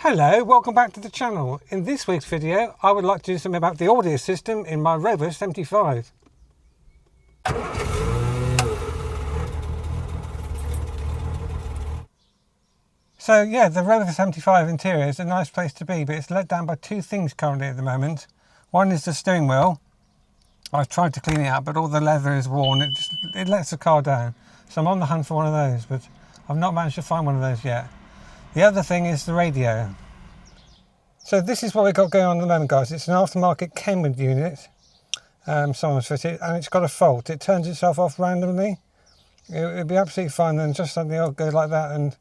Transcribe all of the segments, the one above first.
Hello, welcome back to the channel. In this week's video, I would like to do something about the audio system in my Rover 75. So yeah, the Rover 75 interior is a nice place to be, but it's let down by two things currently at the moment. One is the steering wheel. I've tried to clean it out, but all the leather is worn. It lets the car down. So I'm on the hunt for one of those, but I've not managed to find one of those yet. The other thing is the radio. So this is what we've got going on at the moment, guys. It's an aftermarket Kenwood unit. Someone's fitted, and it's got a fault. It turns itself off randomly. It'd be absolutely fine, then just suddenly it'll go like that, and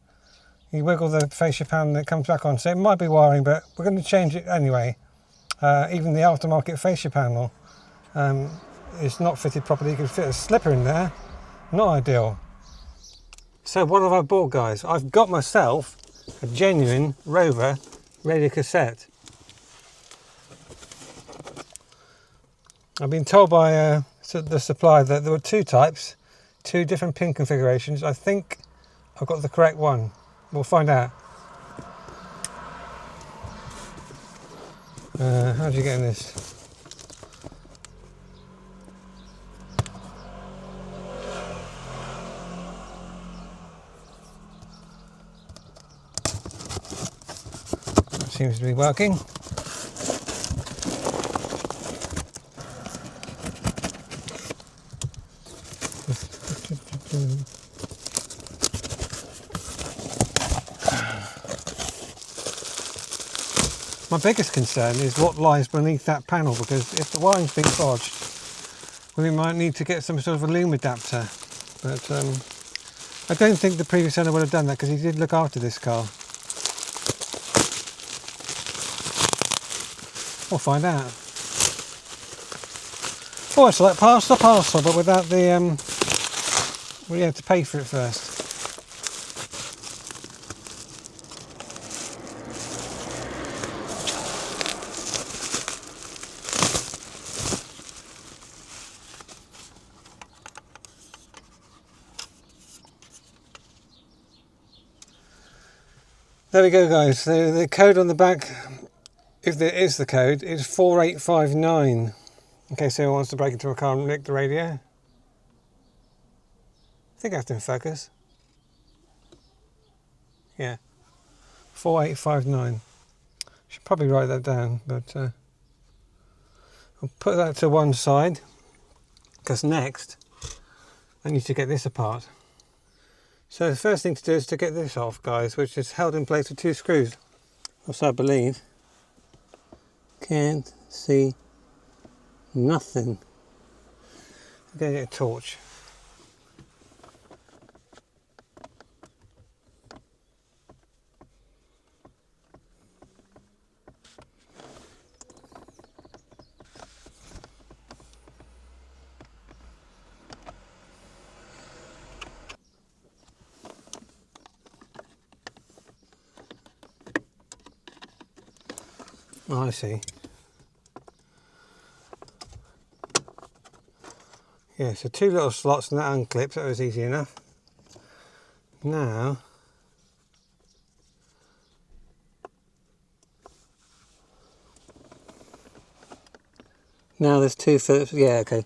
you wiggle the fascia panel and it comes back on. So it might be wiring, but we're going to change it anyway. Even the aftermarket fascia panel is not fitted properly. You could fit a slipper in there. Not ideal. So what have I bought, guys? I've got myself a genuine Rover radio cassette. I've been told by the supplier that there were two types, two different pin configurations. I think I've got the correct one. We'll find out. How do you get in this? That seems to be working. My biggest concern is what lies beneath that panel, because if the wiring's been bodged, well, we might need to get some sort of a loom adapter. But I don't think the previous owner would have done that, because he did look after this car. We'll find out. Oh, it's like parcel, but without the well, you have to pay for it first. There we go, guys. The code on the back, if there is the code, is 4859. In case anyone wants to break into a car and nick the radio. I think I have to in focus. Yeah, 4859. Should probably write that down, but I'll put that to one side, because next I need to get this apart. So the first thing to do is to get this off, guys, which is held in place with two screws. Also, I believe, can't see nothing. I'm going to get a torch. Oh, I see. Yeah, so two little slots and that unclips. That was easy enough. Now there's two Phillips. Yeah, okay.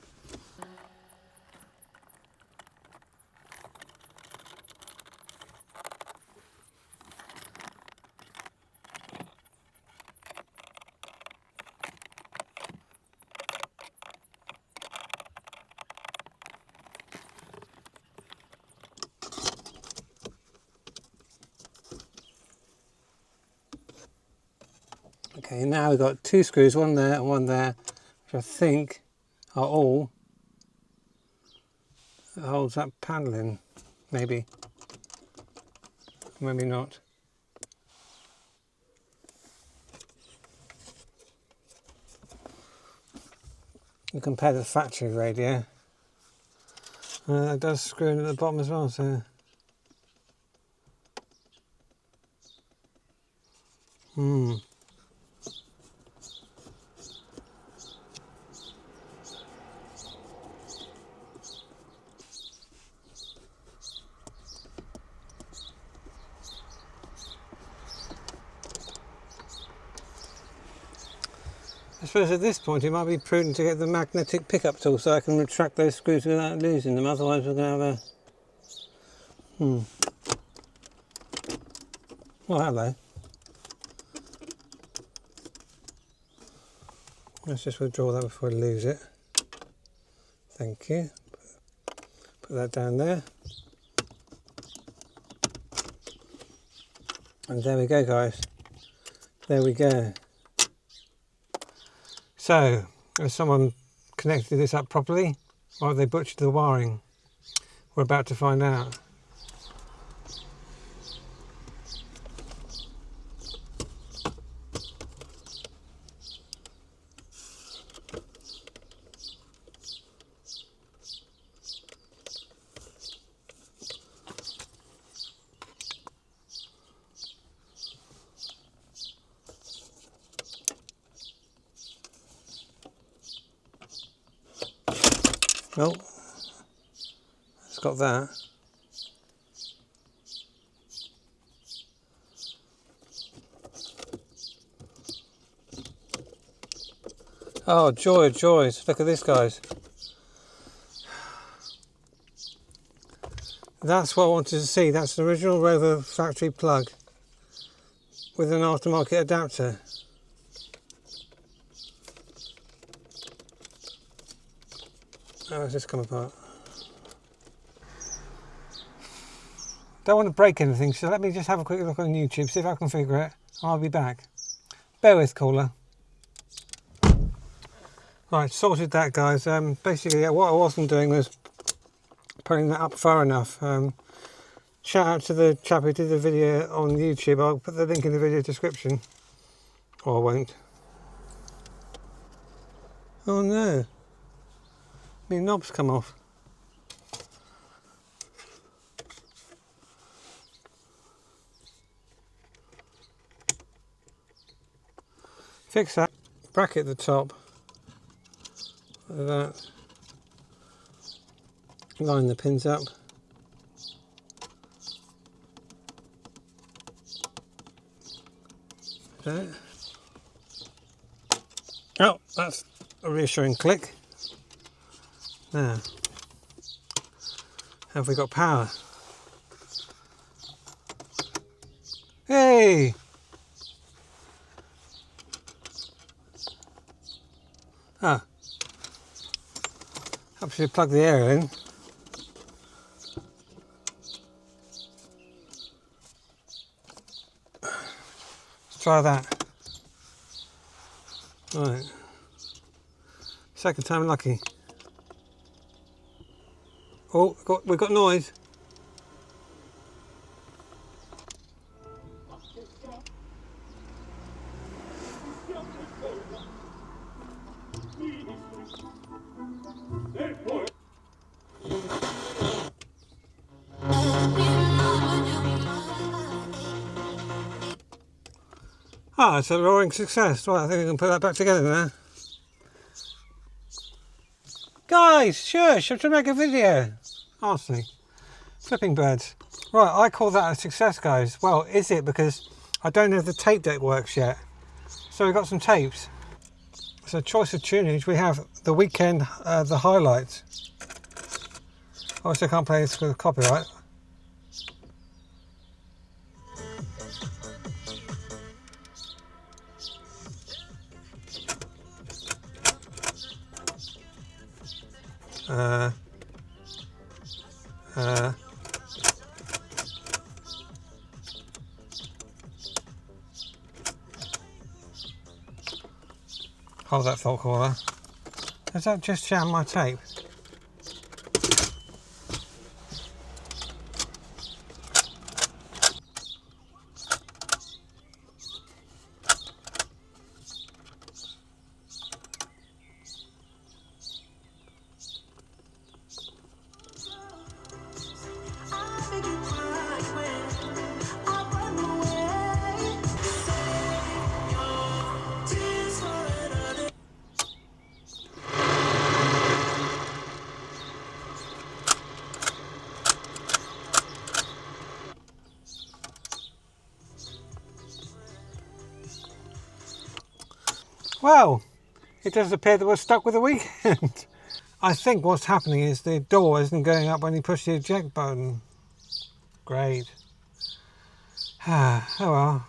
Okay, now we've got two screws, one there and one there, which I think are all that holds that panel in. Maybe. Maybe not. You compare the factory radio. That does screw in at the bottom as well, so. I suppose at this point it might be prudent to get the magnetic pickup tool so I can retract those screws without losing them, otherwise we're going to have a... Oh, hello. Let's just withdraw that before I lose it. Thank you. Put that down there. And there we go, guys. There we go. So, has someone connected this up properly, or have they butchered the wiring? We're about to find out. Well, it's got that. Oh, joy of joys. Look at this, guys. That's what I wanted to see. That's the original Rover factory plug with an aftermarket adapter. How has this come apart? Don't want to break anything, so let me just have a quick look on YouTube, see if I can figure it. I'll be back. Bear with, caller. Right, sorted that, guys. Basically, what I wasn't doing was putting that up far enough. Shout out to the chap who did the video on YouTube. I'll put the link in the video description. Or I won't. Oh no. My knob's come off. Fix that. Bracket at the top. Like that. Line the pins up. There. Oh, that's a reassuring click. Now, have we got power? Hey! Ah. Helps you plug the air in. Let's try that. Right. Second time lucky. Oh, we've got noise. Ah, it's a roaring success. Right, I think we can put that back together now. Guys, shush, I'm trying to make a video. Honestly, flipping birds. Right, I call that a success, guys. Well, is it? Because I don't know if the tape deck works yet. So we've got some tapes. So choice of tunage, we have The Weekend, the highlights. Obviously I can't play this with copyright. Hold that thought, caller. Does that just jam my tape? Well, it does appear that we're stuck with the weekend. I think what's happening is the door isn't going up when you push the eject button. Great. Oh well.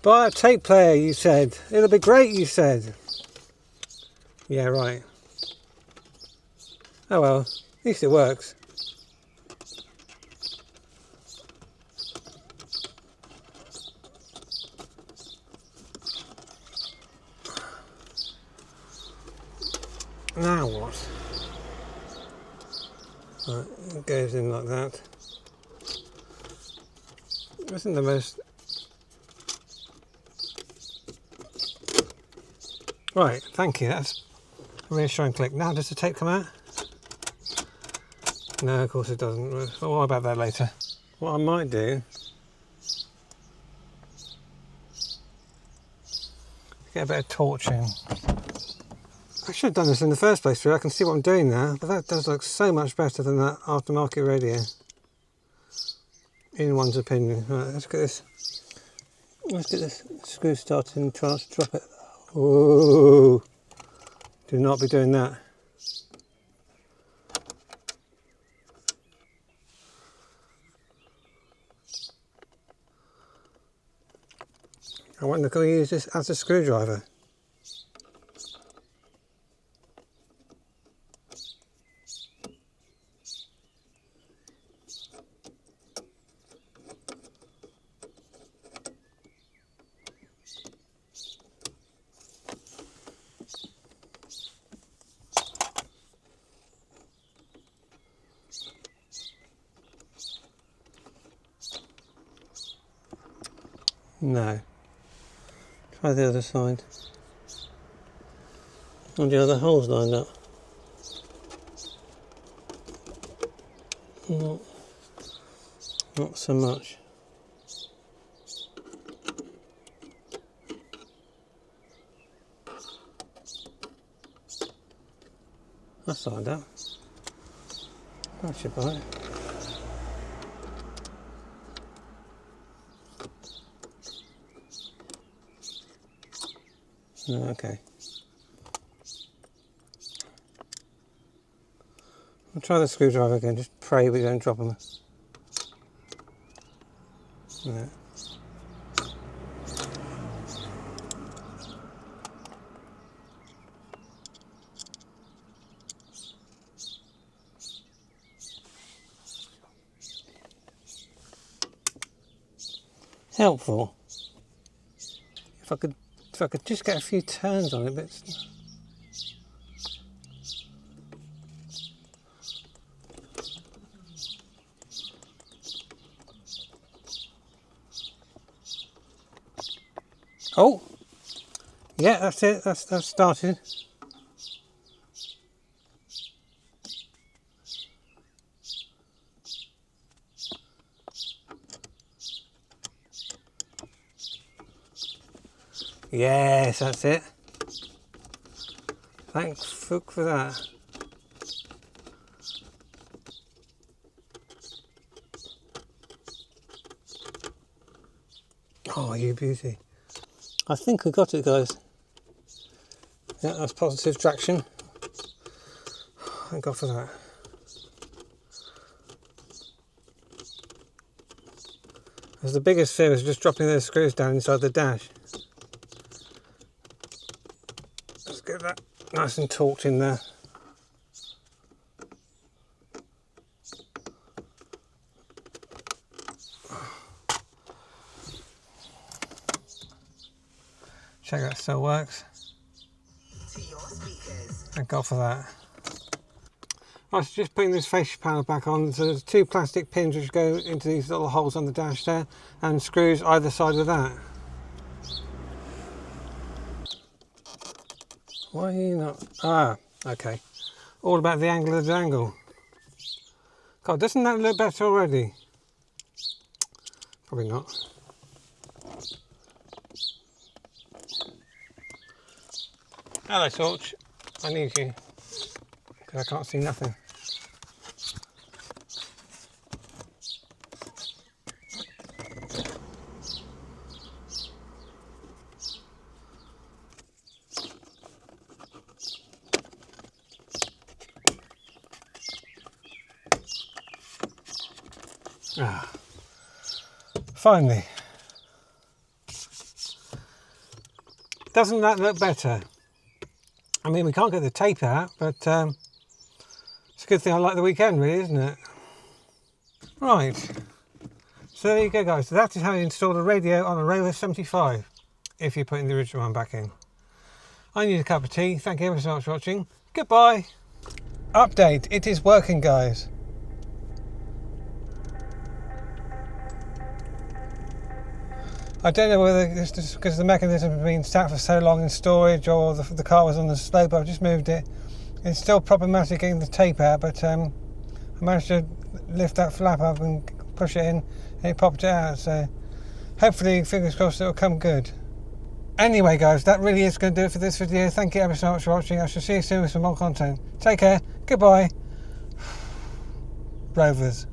Buy a tape player, you said. It'll be great, you said. Yeah, right. Oh well, at least it works. Now what? Right, it goes in like that. Isn't the most... Right, thank you, that's a reassuring click. Now does the tape come out? No, of course it doesn't. We'll worry about that later. What I might do... Get a bit of torching. I should have done this in the first place, really. I can see what I'm doing now, but that does look so much better than that aftermarket radio. In one's opinion. Right, let's get this. Let's get this screw started and try not to drop it. Oh, do not be doing that. I wonder, can we use this as a screwdriver? No. Try the other side. And the other holes lined up. Not so much. That's lined up. That should bite. No, okay. I'll try the screwdriver again, just pray we don't drop them. No. Helpful. If I could just get a few turns on it, but it's... Oh, yeah, that's it. That's started. Yes, that's it. Thanks, Fook, for that. Oh, you beauty. I think we got it, guys. Yeah, that's positive traction. Thank God for that. As the biggest fear was just dropping those screws down inside the dash. Let's get that nice and torqued in there. Check that still works. Thank God for that. Right, so just putting this fascia panel back on. So there's two plastic pins which go into these little holes on the dash there, and screws either side of that. Why are you not? Ah, okay. All about the angle of the angle. God, doesn't that look better already? Probably not. Hello, Torch. I need you, because I can't see nothing. Finally. Doesn't that look better? I mean, we can't get the tape out, but it's a good thing I like the weekend, really, isn't it? Right. So there you go, guys. So that is how you install a radio on a Rover 75, if you're putting the original one back in. I need a cup of tea. Thank you ever so much for watching. Goodbye. Update. It is working, guys. I don't know whether it's just because the mechanism has been sat for so long in storage or the car was on the slope. I've just moved it. It's still problematic getting the tape out, but I managed to lift that flap up and push it in and it popped it out. So hopefully, fingers crossed, it'll come good. Anyway, guys, that really is going to do it for this video. Thank you ever so much for watching. I shall see you soon with some more content. Take care. Goodbye. Rovers.